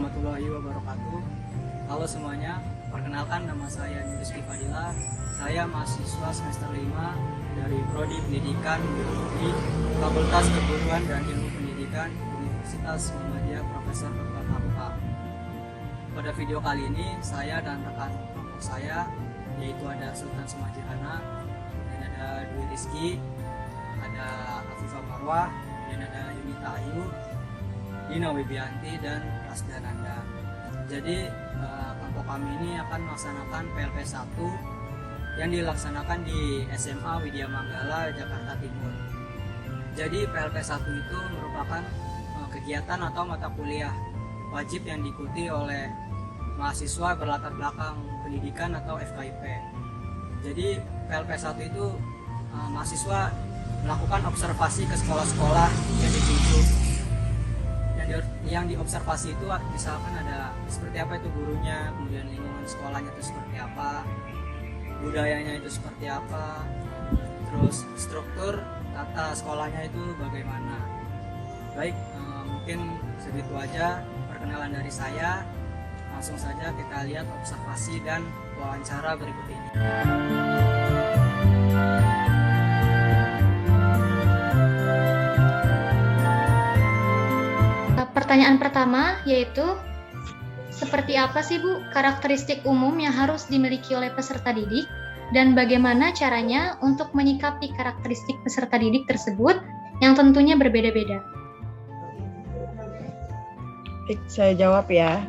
warahmatullahi wabarakatuh. Halo semuanya, perkenalkan nama saya Rizky Fadila. Saya mahasiswa semester 5 dari Prodi Pendidikan di Fakultas Keguruan dan Ilmu Pendidikan Universitas Muhammadiyah Profesor Dr. Hamka. Pada video kali ini, saya dan rekan kelompok saya, yaitu ada Sultan Sumajirana, dan ada Dwi Rizky, ada Afifah Marwah, dan ada Yunita Ayu, Dina Wibianti, dan Rasdananda. Jadi kelompok kami ini akan melaksanakan PLP 1 yang dilaksanakan di SMA Widya Manggala, Jakarta Timur. Jadi PLP 1 itu merupakan kegiatan atau mata kuliah wajib yang diikuti oleh mahasiswa berlatar belakang pendidikan atau FKIP. Jadi PLP 1 itu mahasiswa melakukan observasi ke sekolah-sekolah yang ditunjuk. Yang diobservasi itu misalkan ada seperti apa itu gurunya, kemudian lingkungan sekolahnya itu seperti apa, budayanya itu seperti apa, terus struktur tata sekolahnya itu bagaimana. Baik, mungkin segitu aja perkenalan dari saya. Langsung saja kita lihat observasi dan wawancara berikut ini. Pertanyaan pertama yaitu, seperti apa sih Bu karakteristik umum yang harus dimiliki oleh peserta didik dan bagaimana caranya untuk menyikapi karakteristik peserta didik tersebut yang tentunya berbeda-beda? Saya jawab ya.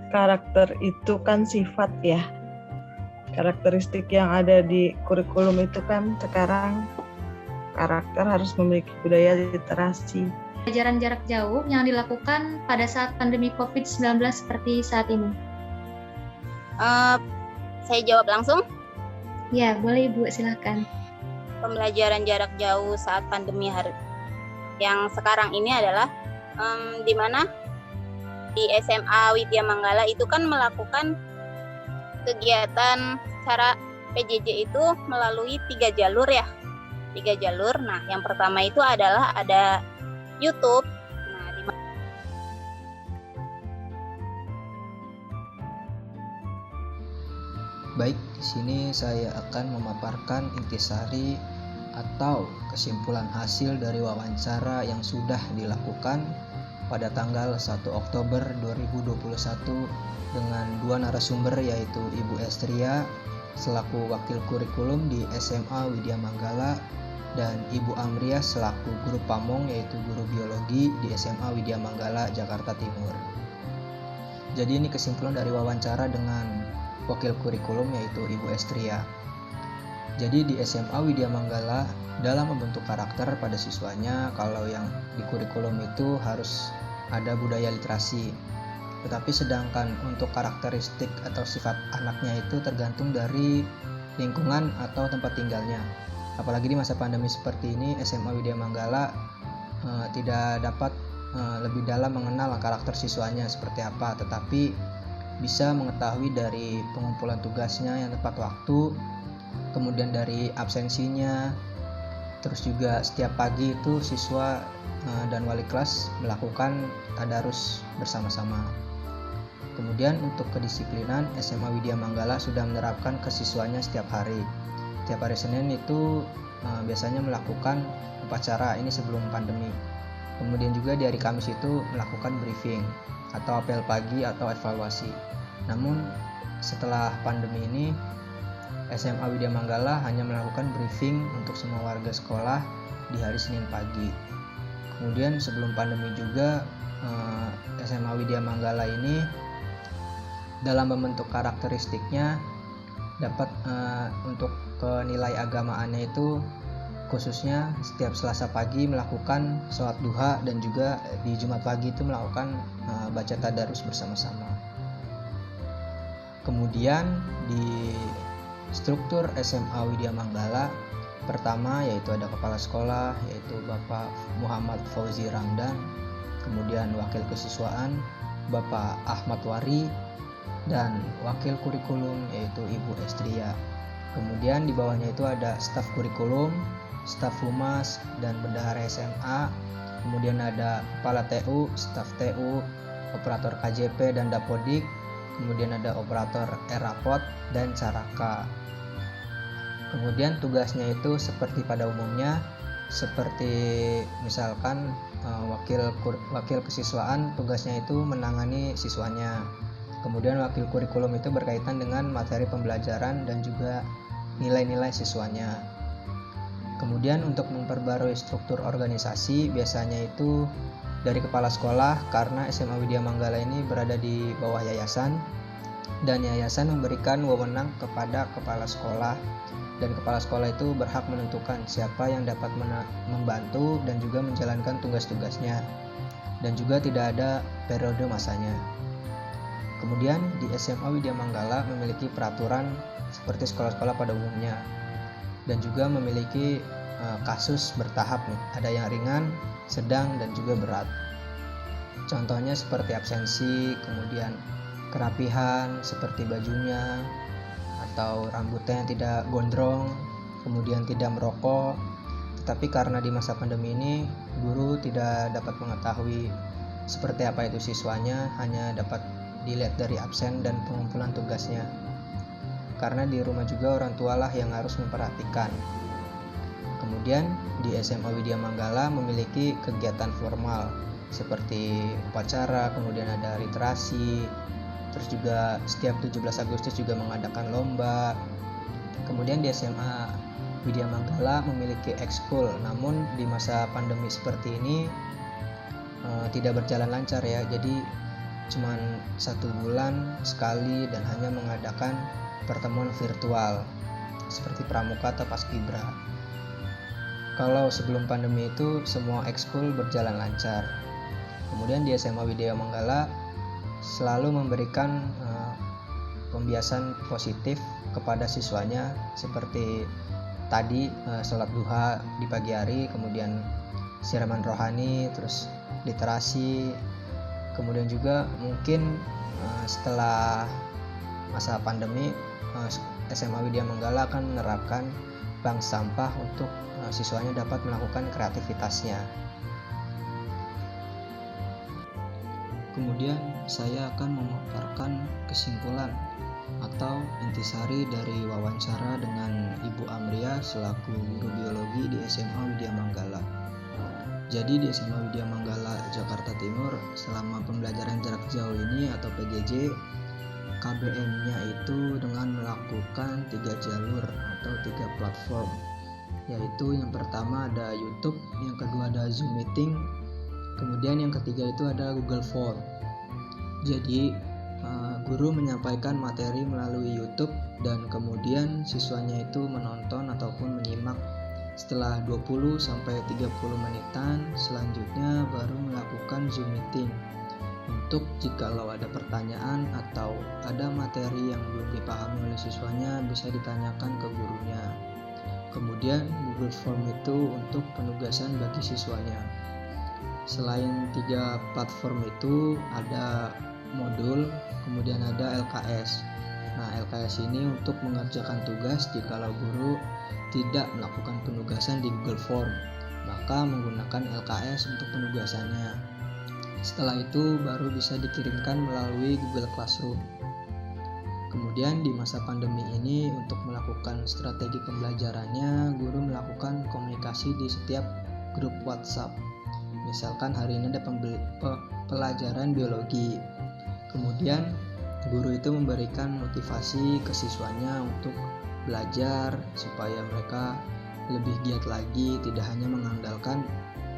Karakter itu kan sifat ya. Karakteristik yang ada di kurikulum itu kan sekarang karakter harus memiliki budaya literasi. Pelajaran jarak jauh yang dilakukan pada saat pandemi COVID-19 seperti saat ini. Saya jawab langsung? Ya, boleh Ibu, silakan. Pembelajaran jarak jauh saat pandemi yang sekarang ini adalah di mana di SMA Widya Manggala itu kan melakukan kegiatan secara PJJ itu melalui 3 jalur ya. 3 jalur. Nah, yang pertama itu adalah ada YouTube. Nah, Baik, di sini saya akan memaparkan intisari atau kesimpulan hasil dari wawancara yang sudah dilakukan pada tanggal 1 Oktober 2021 dengan 2 narasumber, yaitu Ibu Estria selaku Wakil Kurikulum di SMA Widya Manggala dan Ibu Amria selaku Guru Pamong, yaitu Guru Biologi di SMA Widya Manggala, Jakarta Timur. Jadi ini kesimpulan dari wawancara dengan Wakil Kurikulum, yaitu Ibu Estria. Jadi di SMA Widya Manggala dalam membentuk karakter pada siswanya, kalau yang di kurikulum itu harus ada budaya literasi. Tetapi sedangkan untuk karakteristik atau sifat anaknya itu tergantung dari lingkungan atau tempat tinggalnya. Apalagi di masa pandemi seperti ini, SMA Widya Manggala tidak dapat lebih dalam mengenal karakter siswanya seperti apa, tetapi bisa mengetahui dari pengumpulan tugasnya yang tepat waktu, kemudian dari absensinya, terus juga setiap pagi itu siswa dan wali kelas melakukan tadarus bersama-sama. Kemudian untuk kedisiplinan, SMA Widya Manggala sudah menerapkan ke siswanya setiap hari. Setiap hari Senin itu biasanya melakukan upacara ini sebelum pandemi. Kemudian juga di hari Kamis itu melakukan briefing atau apel pagi atau evaluasi. Namun setelah pandemi ini, SMA Widya Manggala hanya melakukan briefing untuk semua warga sekolah di hari Senin pagi. Kemudian sebelum pandemi juga SMA Widya Manggala ini dalam membentuk karakteristiknya dapat untuk nilai agamaannya itu khususnya setiap Selasa pagi melakukan sholat duha dan juga di Jumat pagi itu melakukan baca tadarus bersama-sama. Kemudian di struktur SMA Widya Manggala pertama yaitu ada kepala sekolah yaitu Bapak Muhammad Fauzi Ramdan, kemudian wakil kesiswaan Bapak Ahmad Wari, dan wakil kurikulum yaitu Ibu Estria. Kemudian di bawahnya itu ada staf kurikulum, staf humas, dan bendahara SMA kemudian ada kepala TU, staf TU, operator KJP dan Dapodik, kemudian ada operator e-rapot dan caraka. Kemudian tugasnya itu seperti pada umumnya, seperti misalkan wakil kesiswaan tugasnya itu menangani siswanya. Kemudian wakil kurikulum itu berkaitan dengan materi pembelajaran dan juga nilai-nilai siswanya. Kemudian untuk memperbarui struktur organisasi biasanya itu dari kepala sekolah, karena SMA Widya Manggala ini berada di bawah yayasan dan yayasan memberikan wewenang kepada kepala sekolah, dan kepala sekolah itu berhak menentukan siapa yang dapat membantu dan juga menjalankan tugas-tugasnya, dan juga tidak ada periode masanya. Kemudian di SMA Widya Manggala memiliki peraturan seperti sekolah-sekolah pada umumnya, dan juga memiliki kasus bertahap nih. Ada yang ringan, sedang, dan juga berat. Contohnya seperti absensi, kemudian kerapihan seperti bajunya, atau rambutnya yang tidak gondrong, kemudian tidak merokok. Tetapi karena di masa pandemi ini guru tidak dapat mengetahui seperti apa itu siswanya, hanya dapat dilihat dari absen dan pengumpulan tugasnya. Karena di rumah juga orang tualah yang harus memperhatikan. Kemudian di SMA Widya Manggala memiliki kegiatan formal seperti upacara, kemudian ada literasi, terus juga setiap 17 Agustus juga mengadakan lomba. Kemudian di SMA Widya Manggala memiliki ekskul, namun di masa pandemi seperti ini tidak berjalan lancar ya, jadi cuman 1 bulan sekali dan hanya mengadakan pertemuan virtual seperti pramuka atau paskibra. Kalau sebelum pandemi itu semua ekskul berjalan lancar. Kemudian di SMA Widya Manggala selalu memberikan pembiasan positif kepada siswanya, seperti tadi sholat duha di pagi hari, kemudian siraman rohani, terus literasi. Kemudian juga mungkin setelah masa pandemi SMA Widya Manggala akan menerapkan bank sampah untuk siswanya dapat melakukan kreativitasnya. Kemudian saya akan memaparkan kesimpulan atau intisari dari wawancara dengan Ibu Amria selaku guru biologi di SMA Widya Manggala. Jadi di SMA Widya Manggala Jakarta Timur selama pembelajaran jarak jauh ini atau PJJ, KBM-nya itu dengan melakukan 3 jalur atau 3 platform, yaitu yang pertama ada YouTube, yang kedua ada Zoom Meeting, kemudian yang ketiga itu ada Google Form. Jadi guru menyampaikan materi melalui YouTube dan kemudian siswanya itu menonton ataupun menyimak setelah 20 sampai 30 menitan. Selanjutnya baru melakukan Zoom Meeting untuk jikalau ada pertanyaan atau ada materi yang belum dipahami oleh siswanya bisa ditanyakan ke gurunya. Kemudian Google Form itu untuk penugasan bagi siswanya. Selain 3 platform itu ada modul, kemudian ada LKS. Nah, LKS ini untuk mengerjakan tugas jikalau guru tidak melakukan penugasan di Google Form, maka menggunakan LKS untuk penugasannya. Setelah itu baru bisa dikirimkan melalui Google Classroom. Kemudian di masa pandemi ini untuk melakukan strategi pembelajarannya, guru melakukan komunikasi di setiap grup WhatsApp. Misalkan hari ini ada pelajaran biologi. Kemudian guru itu memberikan motivasi ke siswanya untuk belajar supaya mereka lebih giat lagi, tidak hanya mengandalkan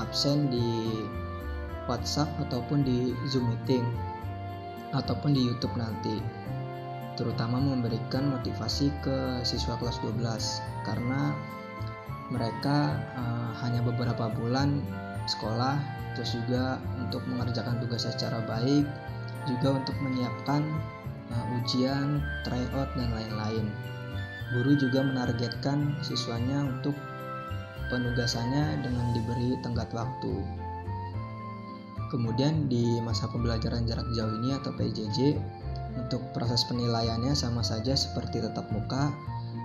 absen di WhatsApp ataupun di Zoom Meeting ataupun di YouTube nanti. Terutama memberikan motivasi ke siswa kelas 12 karena mereka hanya beberapa bulan sekolah, terus juga untuk mengerjakan tugas secara baik, juga untuk menyiapkan ujian, tryout dan lain-lain. Guru juga menargetkan siswanya untuk penugasannya dengan diberi tenggat waktu. Kemudian di masa pembelajaran jarak jauh ini atau PJJ, untuk proses penilaiannya sama saja seperti tatap muka,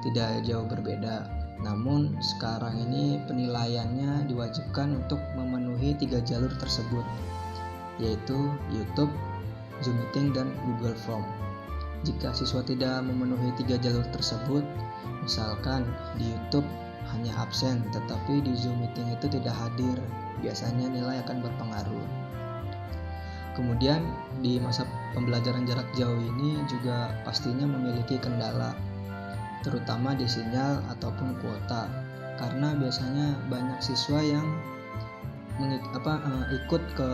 tidak jauh berbeda. Namun sekarang ini penilaiannya diwajibkan untuk memenuhi memenuhi 3 jalur tersebut, yaitu YouTube, Zoom Meeting, dan Google Form. Jika siswa tidak memenuhi 3 jalur tersebut, misalkan di YouTube hanya absen, tetapi di Zoom Meeting itu tidak hadir, biasanya nilai akan berpengaruh. Kemudian di masa pembelajaran jarak jauh ini juga pastinya memiliki kendala, terutama di sinyal ataupun kuota, karena biasanya banyak siswa yang ikut ke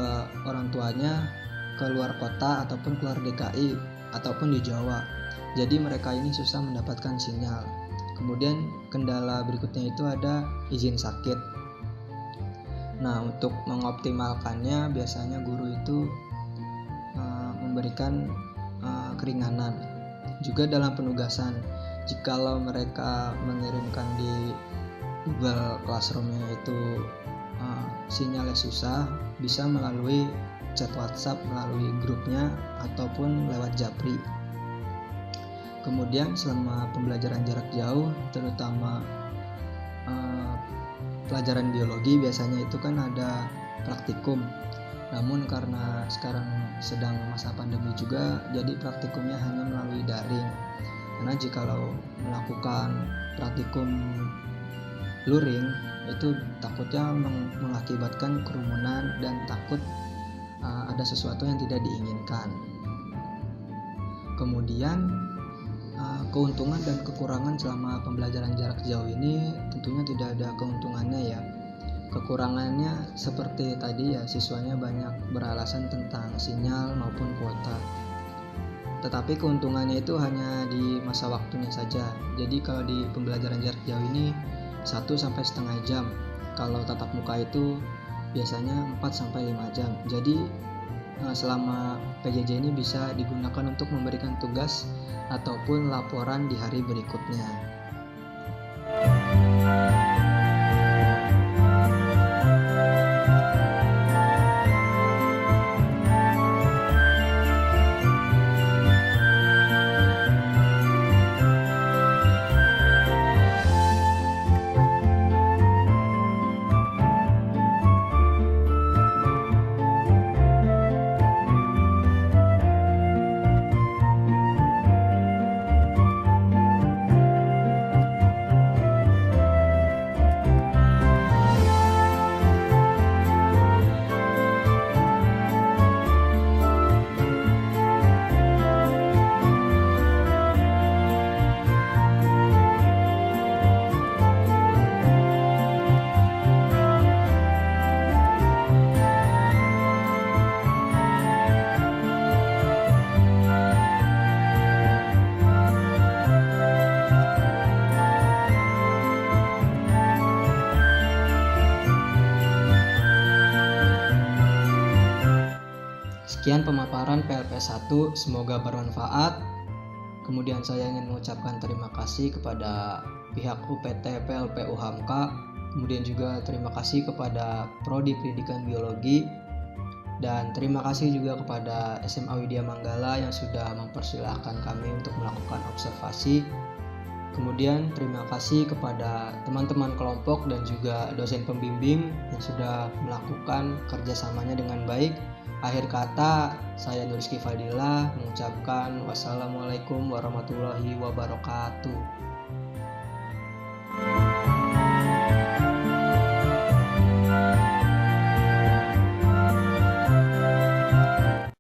orang tuanya ke luar kota ataupun keluar DKI ataupun di Jawa. Jadi mereka ini susah mendapatkan sinyal. Kemudian kendala berikutnya itu ada izin sakit. Nah, untuk mengoptimalkannya biasanya guru itu memberikan keringanan. Juga dalam penugasan, jikalau mereka mengirimkan di Google Classroom-nya itu sinyalnya susah, bisa melalui chat WhatsApp, melalui grupnya, ataupun lewat Japri. Kemudian selama pembelajaran jarak jauh, terutama pelajaran biologi, biasanya itu kan ada praktikum. Namun karena sekarang sedang masa pandemi juga, jadi praktikumnya hanya melalui daring. Karena jikalau melakukan praktikum luring, itu takutnya mengakibatkan kerumunan dan takut ada sesuatu yang tidak diinginkan. Kemudian keuntungan dan kekurangan selama pembelajaran jarak jauh ini tentunya tidak ada keuntungannya ya. Kekurangannya seperti tadi ya, siswanya banyak beralasan tentang sinyal maupun kuota. Tetapi keuntungannya itu hanya di masa waktunya saja. Jadi kalau di pembelajaran jarak jauh ini 1-1,5 jam. Kalau tatap muka itu biasanya 4-5 jam. Jadi selama PJJ ini bisa digunakan untuk memberikan tugas ataupun laporan di hari berikutnya. Sekian pemaparan PLP1, semoga bermanfaat. Kemudian saya ingin mengucapkan terima kasih kepada pihak UPT PLP UHAMKA, kemudian juga terima kasih kepada Prodi Pendidikan Biologi, dan terima kasih juga kepada SMA Widya Manggala yang sudah mempersilahkan kami untuk melakukan observasi. Kemudian terima kasih kepada teman-teman kelompok dan juga dosen pembimbing yang sudah melakukan kerjasamanya dengan baik. Akhir kata, saya Nur Rizky Fadila mengucapkan wassalamualaikum warahmatullahi wabarakatuh.